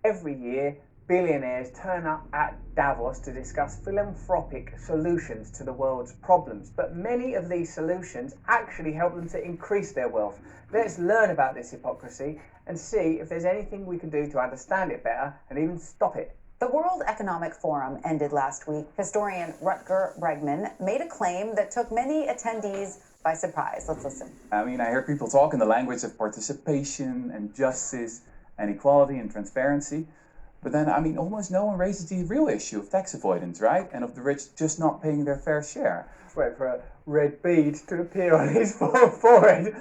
Every year, billionaires turn up at Davos to discuss philanthropic solutions to the world's problems. But many of these solutions actually help them to increase their wealth. Let's learn about this hypocrisy and see if there's anything we can do to understand it better and even stop it. The World Economic Forum ended last week. Historian Rutger Bregman made a claim that took many attendees by surprise. Let's listen. I hear people talk in the language of participation and justice and equality and transparency. But then, almost no one raises the real issue of tax avoidance, right? And of the rich just not paying their fair share. Wait for a red bead to appear on his forehead.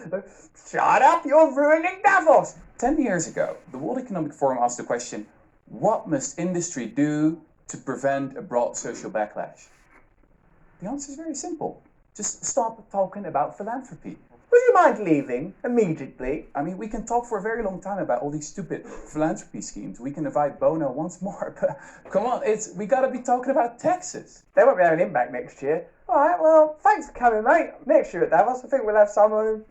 Shut up, you're ruining Davos! 10 years ago, the World Economic Forum asked the question, what must industry do to prevent a broad social backlash? The answer is very simple. Just stop talking about philanthropy. Would you mind leaving immediately? We can talk for a very long time about all these stupid philanthropy schemes. We can invite Bono once more, but come on, we gotta be talking about taxes. They won't be having him back next year. Alright, well, thanks for coming, mate. Next year at Davos, I think we'll have someone who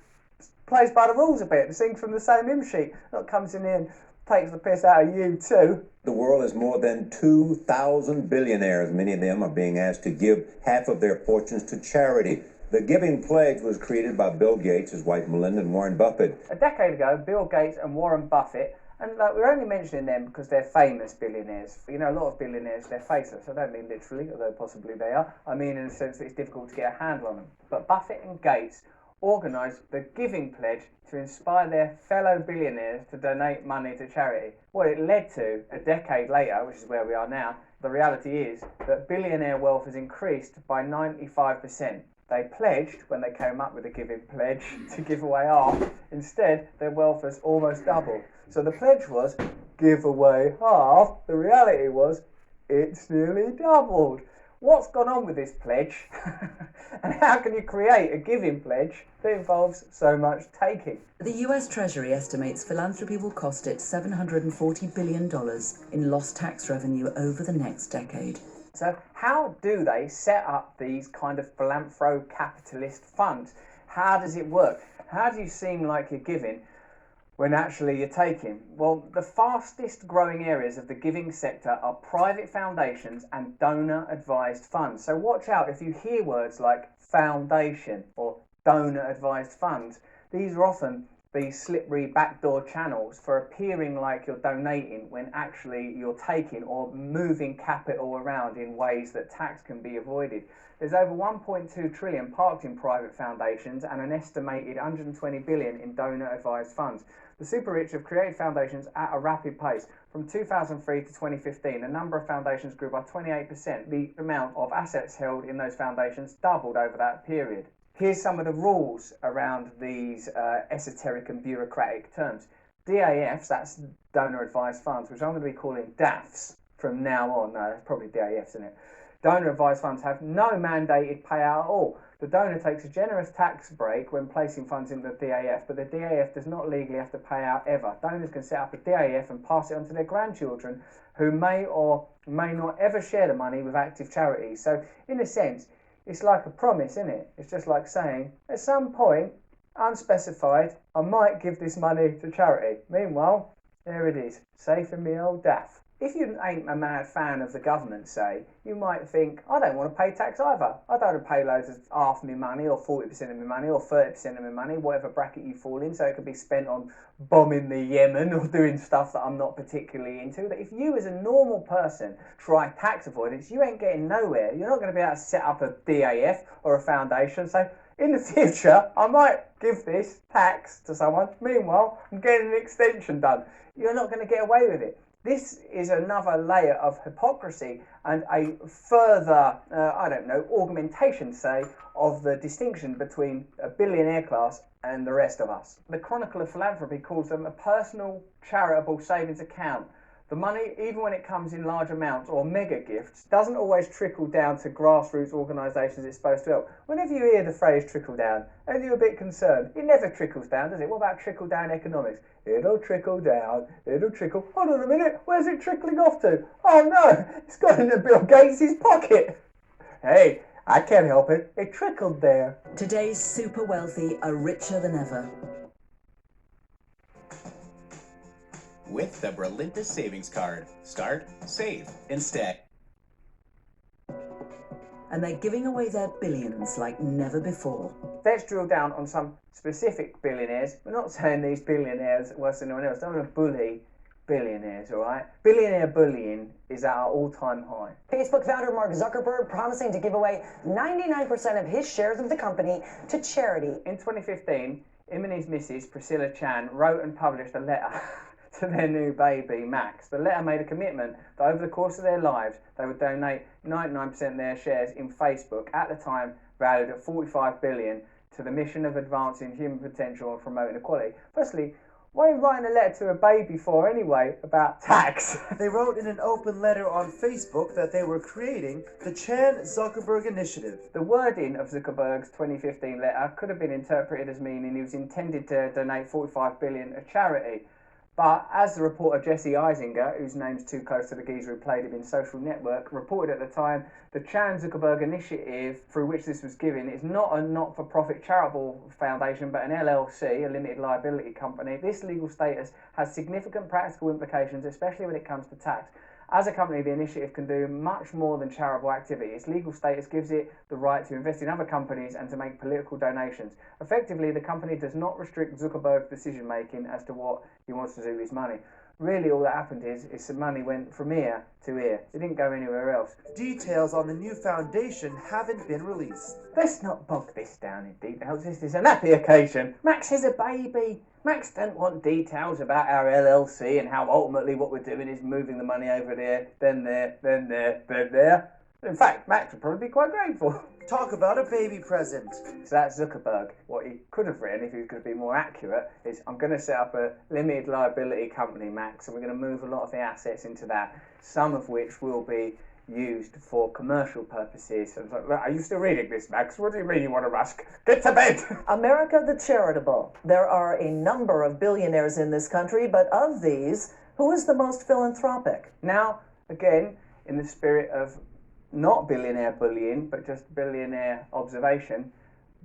plays by the rules a bit and sings from the same hymn sheet. Not comes in here and takes the piss out of you too. The world has more than 2,000 billionaires. Many of them are being asked to give half of their fortunes to charity. The Giving Pledge was created by Bill Gates, his wife Melinda, and Warren Buffett. A decade ago, Bill Gates and Warren Buffett, and we're only mentioning them because they're famous billionaires. A lot of billionaires, they're faceless. I don't mean literally, although possibly they are. I mean in the sense that it's difficult to get a handle on them. But Buffett and Gates organised the Giving Pledge to inspire their fellow billionaires to donate money to charity. What it led to, a decade later, which is where we are now, the reality is that billionaire wealth has increased by 95%. They pledged, when they came up with the Giving Pledge, to give away half. Instead, their wealth has almost doubled. So the pledge was, give away half. The reality was, it's nearly doubled. What's gone on with this pledge? And how can you create a giving pledge that involves so much taking? The US Treasury estimates philanthropy will cost it $740 billion in lost tax revenue over the next decade. So how do they set up these kind of Philanthro-Capitalist funds? How does it work? How do you seem like you're giving when actually you're taking? Well, the fastest growing areas of the giving sector are private foundations and donor-advised funds. So watch out if you hear words like foundation or donor-advised funds. These are often these slippery backdoor channels for appearing like you're donating when actually you're taking or moving capital around in ways that tax can be avoided. There's over 1.2 trillion parked in private foundations and an estimated 120 billion in donor-advised funds. The super rich have created foundations at a rapid pace. From 2003 to 2015, the number of foundations grew by 28%. The amount of assets held in those foundations doubled over that period. Here's some of the rules around these esoteric and bureaucratic terms. DAFs, that's donor advised funds, which I'm going to be calling DAFs from now on. No, it's probably DAFs, isn't it? Donor advised funds have no mandated payout at all. The donor takes a generous tax break when placing funds in the DAF, but the DAF does not legally have to pay out ever. Donors can set up a DAF and pass it on to their grandchildren, who may or may not ever share the money with active charities. So, in a sense, it's like a promise, isn't it? It's just like saying, at some point, unspecified, I might give this money to charity. Meanwhile, there it is, safe in me old DAF. If you ain't a mad fan of the government, say, you might think, I don't want to pay tax either. I don't want to pay loads of half my money or 40% of my money or 30% of my money, whatever bracket you fall in, so it could be spent on bombing the Yemen or doing stuff that I'm not particularly into. But if you as a normal person try tax avoidance, you ain't getting nowhere. You're not going to be able to set up a DAF or a foundation. So in the future, I might give this tax to someone. Meanwhile, I'm getting an extension done. You're not going to get away with it. This is another layer of hypocrisy and a further, augmentation, say, of the distinction between a billionaire class and the rest of us. The Chronicle of Philanthropy calls them a personal charitable savings account. The money, even when it comes in large amounts or mega gifts, doesn't always trickle down to grassroots organisations it's supposed to help. Whenever you hear the phrase trickle down, are you a bit concerned? It never trickles down, does it? What about trickle down economics? It'll trickle down, it'll trickle. Hold on a minute, where's it trickling off to? Oh no, it's gone into Bill Gates' pocket. Hey, I can't help it. It trickled there. Today's super wealthy are richer than ever. with the Berlinda Savings Card. Start, save instead. And they're giving away their billions like never before. Let's drill down on some specific billionaires. We're not saying these billionaires are worse than anyone else. Don't want to bully billionaires, all right? Billionaire bullying is at our all-time high. Facebook founder Mark Zuckerberg promising to give away 99% of his shares of the company to charity. In 2015, him and his missus, Priscilla Chan, wrote and published a letter to their new baby, Max. The letter made a commitment that over the course of their lives, they would donate 99% of their shares in Facebook, at the time valued at $45 billion, to the mission of advancing human potential and promoting equality. Firstly, what are you writing a letter to a baby for anyway about tax? They wrote in an open letter on Facebook that they were creating the Chan-Zuckerberg Initiative. The wording of Zuckerberg's 2015 letter could have been interpreted as meaning he was intended to donate $45 billion to charity. But as the reporter Jesse Eisinger, whose name's too close to the geezer who played him in Social Network, reported at the time, the Chan-Zuckerberg Initiative, through which this was given, is not a not-for-profit charitable foundation, but an LLC, a limited liability company. This legal status has significant practical implications, especially when it comes to tax. As a company, the initiative can do much more than charitable activity. Its legal status gives it the right to invest in other companies and to make political donations. Effectively, the company does not restrict Zuckerberg's decision-making as to what he wants to do with his money. Really, all that happened is some money went from ear to ear. It didn't go anywhere else. Details on the new foundation haven't been released. Let's not bog this down in details. This is an happy occasion. Max is a baby. Max don't want details about our LLC and how ultimately what we're doing is moving the money over there, then there, then there, then there. In fact, Max would probably be quite grateful. Talk about a baby present. So that's Zuckerberg. What he could have written, if he was going to be more accurate, is I'm going to set up a limited liability company, Max, and we're going to move a lot of the assets into that, some of which will be used for commercial purposes. And like, are you still reading this, Max? What do you mean you want to rush? Get to bed! America the Charitable. There are a number of billionaires in this country, but of these, who is the most philanthropic? Now, again, in the spirit of not billionaire bullying, but just billionaire observation,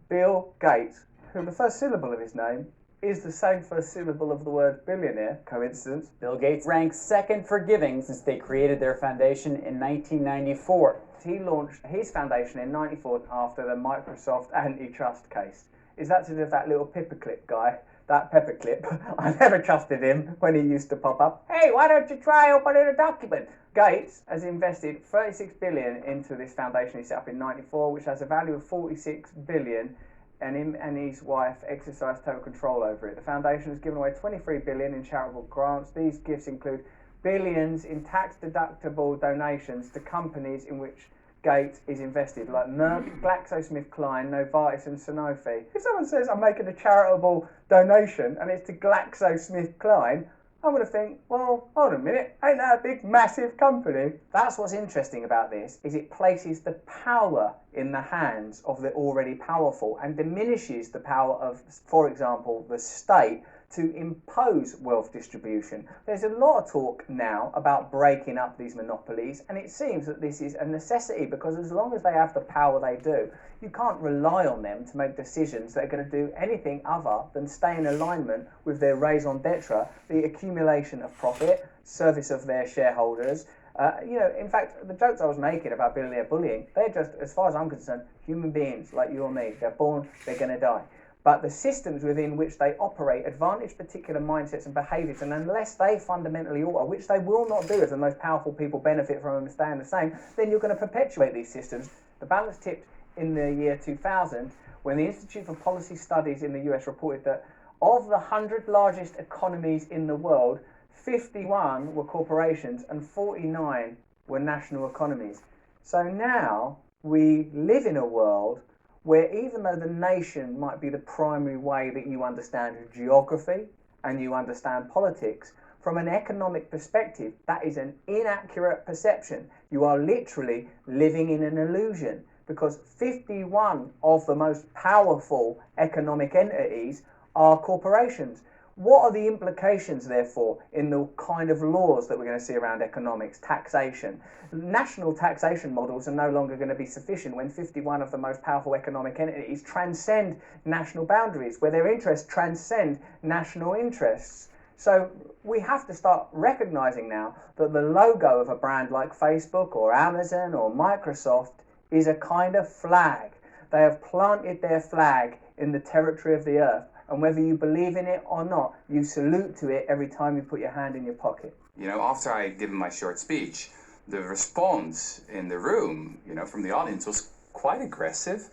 Bill Gates, who the first syllable of his name is the same first syllable of the word billionaire. Coincidence? Bill Gates ranks second for giving since they created their foundation in 1994. He launched his foundation in 94 after the Microsoft antitrust case. Is that to do with that little paperclip guy? That paperclip? I never trusted him when he used to pop up. Hey, why don't you try opening a document? Gates has invested $36 billion into this foundation he set up in 94, which has a value of $46 billion, and him and his wife exercise total control over it. The foundation has given away $23 billion in charitable grants. These gifts include billions in tax-deductible donations to companies in which Gates is invested, like Merck, GlaxoSmithKline, Novartis and Sanofi. If someone says I'm making a charitable donation and it's to GlaxoSmithKline, I'm going to think, well, hold a minute, ain't that a big, massive company? That's what's interesting about this, is it places the power in the hands of the already powerful and diminishes the power of, for example, the state to impose wealth distribution. There's a lot of talk now about breaking up these monopolies, and it seems that this is a necessity because as long as they have the power they do, you can't rely on them to make decisions that are going to do anything other than stay in alignment with their raison d'etre, the accumulation of profit, service of their shareholders. In fact, the jokes I was making about billionaire bullying, they're just, as far as I'm concerned, human beings like you or me. They're born, they're going to die. But the systems within which they operate advantage particular mindsets and behaviours, and unless they fundamentally alter, which they will not do as the most powerful people benefit from them staying the same, then you're going to perpetuate these systems. The balance tipped in the year 2000 when the Institute for Policy Studies in the US reported that of the 100 largest economies in the world, 51 were corporations and 49 were national economies. So now we live in a world where even though the nation might be the primary way that you understand geography and you understand politics, from an economic perspective, that is an inaccurate perception. You are literally living in an illusion because 51 of the most powerful economic entities are corporations. What are the implications, therefore, in the kind of laws that we're going to see around economics, taxation? National taxation models are no longer going to be sufficient when 51 of the most powerful economic entities transcend national boundaries, where their interests transcend national interests. So we have to start recognizing now that the logo of a brand like Facebook or Amazon or Microsoft is a kind of flag. They have planted their flag in the territory of the earth, and whether you believe in it or not, you salute to it every time you put your hand in your pocket. You know, after I had given my short speech, the response in the room, from the audience was quite aggressive.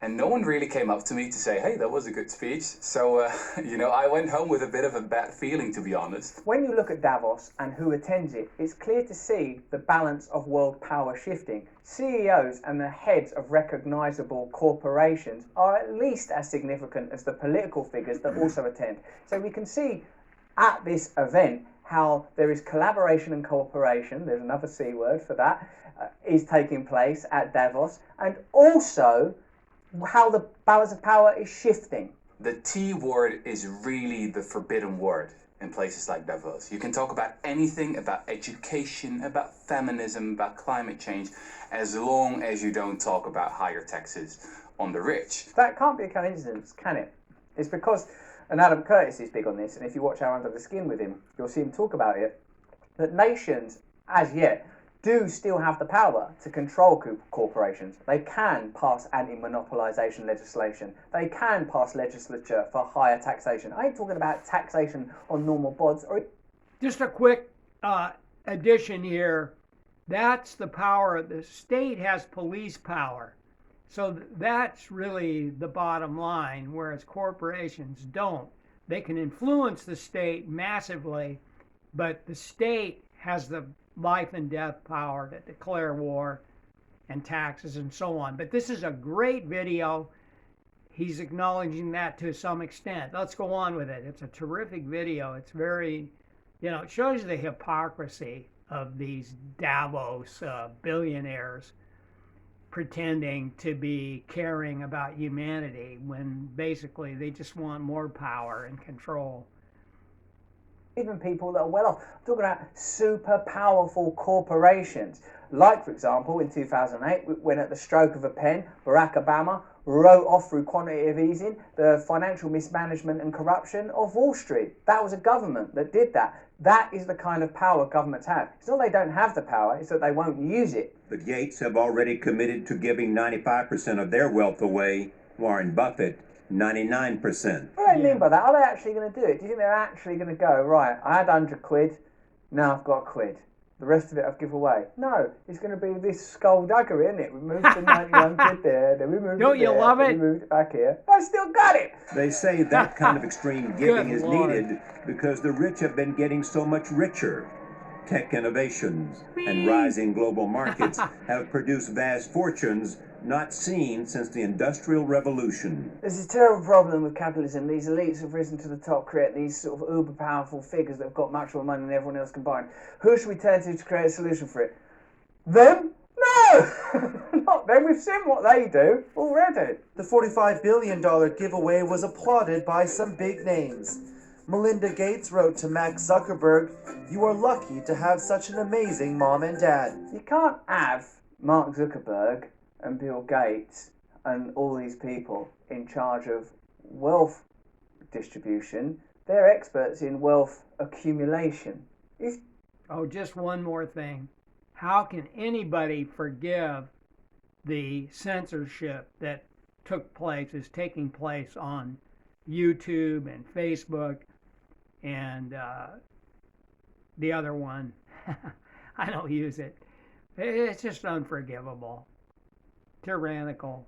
And no one really came up to me to say, hey, that was a good speech. So, I went home with a bit of a bad feeling, to be honest. When you look at Davos and who attends it, it's clear to see the balance of world power shifting. CEOs and the heads of recognizable corporations are at least as significant as the political figures that also attend. So we can see at this event how there is collaboration and cooperation, there's another C word for that, is taking place at Davos, and also how the balance of power is shifting. The T word is really the forbidden word in places like Davos. You can talk about anything, about education, about feminism, about climate change, as long as you don't talk about higher taxes on the rich. That can't be a coincidence, can it? It's because, and Adam Curtis is big on this, and if you watch Our Under the Skin with him, you'll see him talk about it, that nations, as yet, do still have the power to control corporations. They can pass anti-monopolisation legislation. They can pass legislature for higher taxation. I ain't talking about taxation on normal bods. Just a quick addition here. That's the power. The state has police power. So that's really the bottom line, whereas corporations don't. They can influence the state massively, but the state has the life and death power to declare war and taxes and so on. But this is a great video. He's acknowledging that to some extent. Let's go on with it. It's a terrific video. It's very, it shows the hypocrisy of these Davos billionaires pretending to be caring about humanity when basically they just want more power and control. Even people that are well off. I'm talking about super powerful corporations. Like, for example, in 2008, when at the stroke of a pen, Barack Obama wrote off through quantitative easing the financial mismanagement and corruption of Wall Street. That was a government that did that. That is the kind of power governments have. It's not they don't have the power, it's that they won't use it. The Gates have already committed to giving 95% of their wealth away. Warren Buffett, 99%. What do they mean by that? Are they actually going to do it? Do you think they're actually going to go, right, I had 100 quid, now I've got a quid. The rest of it I've given away. No, it's going to be this skullduggery, isn't it? We moved the 91 quid there, then we moved Don't it you there, love then it? we moved it back here. I still got it! They say that kind of extreme giving is Lord. needed because the rich have been getting so much richer. Tech innovations and rising global markets have produced vast fortunes not seen since the Industrial Revolution. There's a terrible problem with capitalism. These elites have risen to the top, create these sort of uber powerful figures that have got much more money than everyone else combined. Who should we turn to create a solution for it? Them? No! Not them. We've seen what they do already. The $45 billion giveaway was applauded by some big names. Melinda Gates wrote to Max Zuckerberg, "You are lucky to have such an amazing mom and dad." You can't have Mark Zuckerberg and Bill Gates and all these people in charge of wealth distribution. They're experts in wealth accumulation. Just one more thing. How can anybody forgive the censorship that is taking place on YouTube and Facebook and the other one? I don't use it. It's just unforgivable. Tyrannical.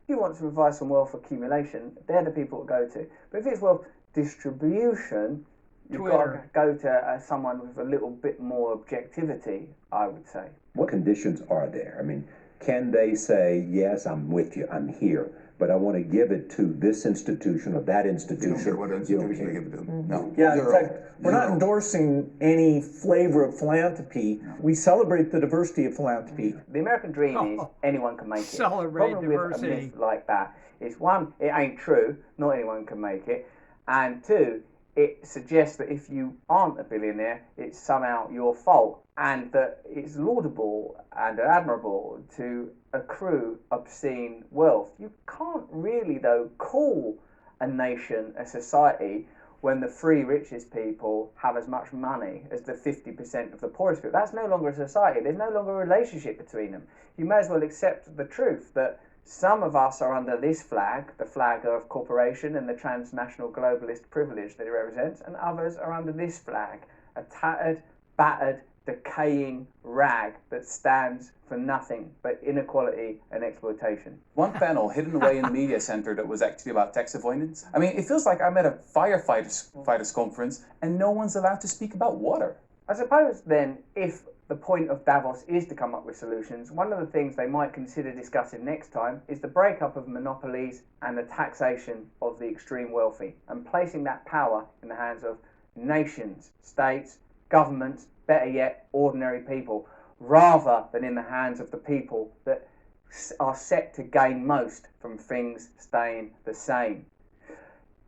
If you want some advice on wealth accumulation, they're the people to go to. But if it's wealth distribution, you've Twitter. got to go to someone with a little bit more objectivity, I would say. What conditions are there? I mean, can they say, yes, I'm with you, I'm here, but I want to give it to this institution or that institution? You don't care what institution you give it to. No. Yeah, Zero. in fact, we're not endorsing any flavor of philanthropy. We celebrate the diversity of philanthropy. The American dream is anyone can make it. Celebrate The problem diversity. with a myth like that is, one, it ain't true, not anyone can make it, and two, it suggests that if you aren't a billionaire, it's somehow your fault, and that it's laudable and admirable to accrue obscene wealth. You can't really, though, call a nation, a society, when the three richest people have as much money as the 50% of the poorest people. That's no longer a society. There's no longer a relationship between them. You may as well accept the truth that some of us are under this flag, the flag of corporation and the transnational globalist privilege that it represents, and others are under this flag, a tattered, battered, decaying rag that stands for nothing but inequality and exploitation. One panel hidden away in the media center that was actually about tax avoidance. I mean, it feels like I'm at a firefighters conference and no one's allowed to speak about water. I suppose then, if the point of Davos is to come up with solutions, one of the things they might consider discussing next time is the breakup of monopolies and the taxation of the extreme wealthy, and placing that power in the hands of nations, states, governments, better yet, ordinary people, rather than in the hands of the people that are set to gain most from things staying the same.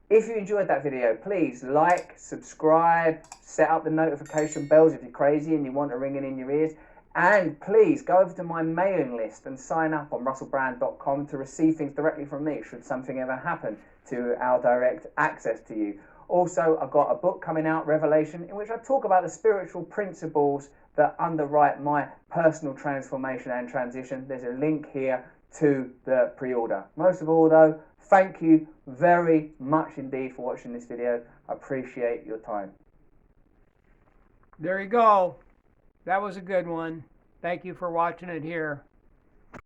If you enjoyed that video, please like, subscribe, set up the notification bells if you're crazy and you want it ringing in your ears, and please go over to my mailing list and sign up on russellbrand.com to receive things directly from me should something ever happen to our direct access to you. Also, I've got a book coming out, Revelation, in which I talk about the spiritual principles that underwrite my personal transformation and transition. There's a link here to the pre-order. Most of all though, thank you very much indeed for watching this video. I appreciate your time. There you go. That was a good one. Thank you for watching it here.